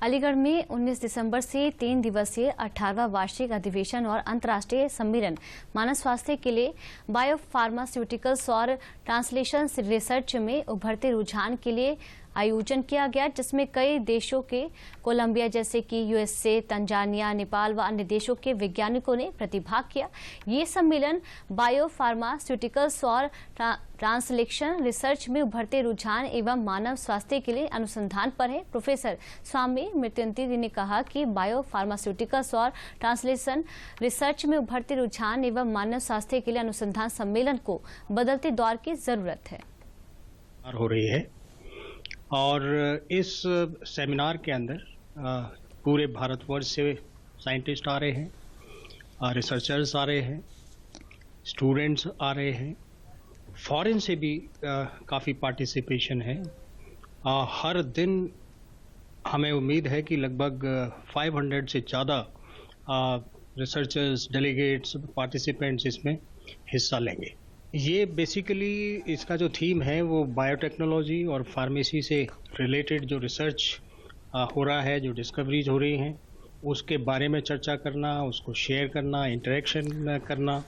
अलीगढ़ में 19 दिसंबर से 3 दिवसीय 18वां वार्षिक अधिवेशन और अंतर्राष्ट्रीय सम्मेलन मानव स्वास्थ्य के लिए बायोफार्मास्यूटिकल्स और ट्रांसलेशन रिसर्च में उभरते रुझान के लिए आयोजन किया गया, जिसमें कई देशों के कोलंबिया जैसे कि यूएसए, तंजानिया, नेपाल व अन्य देशों के वैज्ञानिकों ने प्रतिभाग किया। ये सम्मेलन बायोफार्मास्यूटिकल्स और ट्रांसलेशन रिसर्च में उभरते रुझान एवं मानव स्वास्थ्य के लिए अनुसंधान पर है। प्रोफेसर स्वामी मृत्युंजय ने कहा कि बायोफार्मास्यूटिकल्स और ट्रांसलेशन रिसर्च में उभरते रुझान एवं मानव स्वास्थ्य के लिए अनुसंधान सम्मेलन को बदलते दौर की जरूरत है। हो रही है और इस सेमिनार के अंदर पूरे भारतवर्ष से साइंटिस्ट आ रहे हैं, रिसर्चर्स आ रहे हैं, स्टूडेंट्स आ रहे हैं, फॉरेन से भी काफ़ी पार्टिसिपेशन है। हर दिन हमें उम्मीद है कि लगभग 500 से ज़्यादा रिसर्चर्स, डेलीगेट्स, पार्टिसिपेंट्स इसमें हिस्सा लेंगे। ये बेसिकली इसका जो थीम है वो बायोटेक्नोलॉजी और फार्मेसी से रिलेटेड जो रिसर्च हो रहा है, जो डिस्कवरीज हो रही हैं, उसके बारे में चर्चा करना, उसको शेयर करना, इंटरेक्शन करना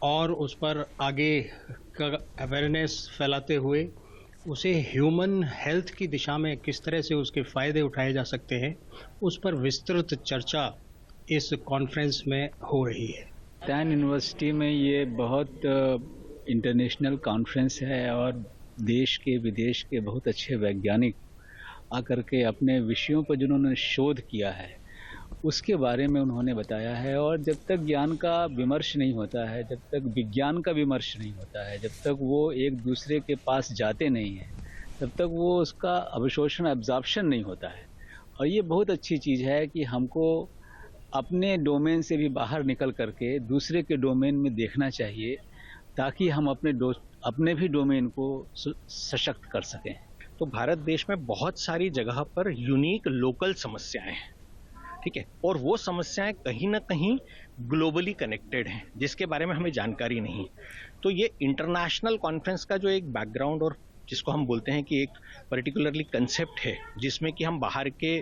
और उस पर आगे का अवेयरनेस फैलाते हुए उसे ह्यूमन हेल्थ की दिशा में किस तरह से उसके फ़ायदे उठाए जा सकते हैं, उस पर विस्तृत चर्चा इस कॉन्फ्रेंस में हो रही है। टैन यूनिवर्सिटी में ये बहुत इंटरनेशनल कॉन्फ्रेंस है और देश के विदेश के बहुत अच्छे वैज्ञानिक आकर के अपने विषयों पर जिन्होंने शोध किया है उसके बारे में उन्होंने बताया है। और जब तक ज्ञान का विमर्श नहीं होता है, जब तक विज्ञान का विमर्श नहीं होता है, जब तक वो एक दूसरे के पास जाते नहीं हैं, तब तक वो उसका अवशोषण, एब्जॉर्प्शन नहीं होता है। और ये बहुत अच्छी चीज़ है कि हमको अपने डोमेन से भी बाहर निकल करके दूसरे के डोमेन में देखना चाहिए, ताकि हम अपने भी डोमेन को सशक्त कर सकें। तो भारत देश में बहुत सारी जगह पर यूनिक लोकल समस्याएं हैं, ठीक है, और वो समस्याएं कहीं ना कहीं ग्लोबली कनेक्टेड हैं, जिसके बारे में हमें जानकारी नहीं। तो ये इंटरनेशनल कॉन्फ्रेंस का जो एक बैकग्राउंड और जिसको हम बोलते हैं कि एक पर्टिकुलरली कंसेप्ट है, जिसमें कि हम बाहर के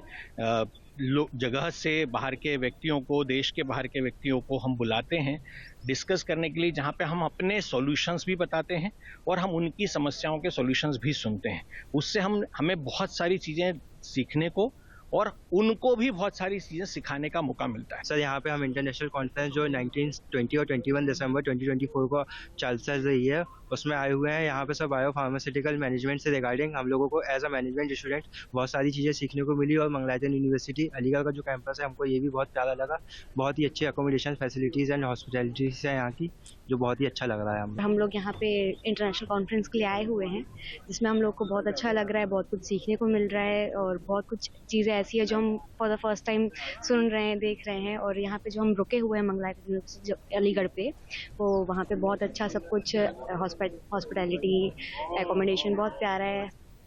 जगह से बाहर के व्यक्तियों को, देश के बाहर के व्यक्तियों को हम बुलाते हैं डिस्कस करने के लिए, जहाँ पे हम अपने सॉल्यूशंस भी बताते हैं और हम उनकी समस्याओं के सॉल्यूशंस भी सुनते हैं। उससे हमें बहुत सारी चीज़ें सीखने को और उनको भी बहुत सारी चीज़ें सिखाने का मौका मिलता है। सर, यहाँ पे हम इंटरनेशनल कॉन्फ्रेंस जो 19, 20 और 21 दिसंबर 2024 को चल रही है, उसमें आए हुए हैं। यहाँ पे सब बायो फार्मास्यूटिकल मैनेजमेंट से रिगार्डिंग हम लोगों को एज अ मैनेजमेंट स्टूडेंट बहुत सारी चीज़ें सीखने को मिली। और मंगलायतन यूनिवर्सिटी अलीगढ़ का जो कैंपस है, हमको ये भी बहुत प्यारा लगा। बहुत ही अच्छी अकोमोडेशन फैसिलिटीज़ एंड हॉस्पिटैलिटीज़ है यहाँ की, जो बहुत ही अच्छा लग रहा है। हम लोग यहाँ पे इंटरनेशनल कॉन्फ्रेंस के लिए आए हुए हैं, जिसमें हम लोग को बहुत अच्छा लग रहा है, बहुत कुछ सीखने को मिल रहा है और बहुत कुछ चीज़ें ऐसी है जो हम फॉर द फर्स्ट टाइम सुन रहे हैं, देख रहे हैं। और यहाँ पे जो हम रुके हुए हैं मंगलायतन यूनिवर्सिटी अलीगढ़ पे, वो वहाँ पे बहुत अच्छा सब कुछ, हॉस्पिटैलिटी, एकोमोडेशन बहुत प्यारा है।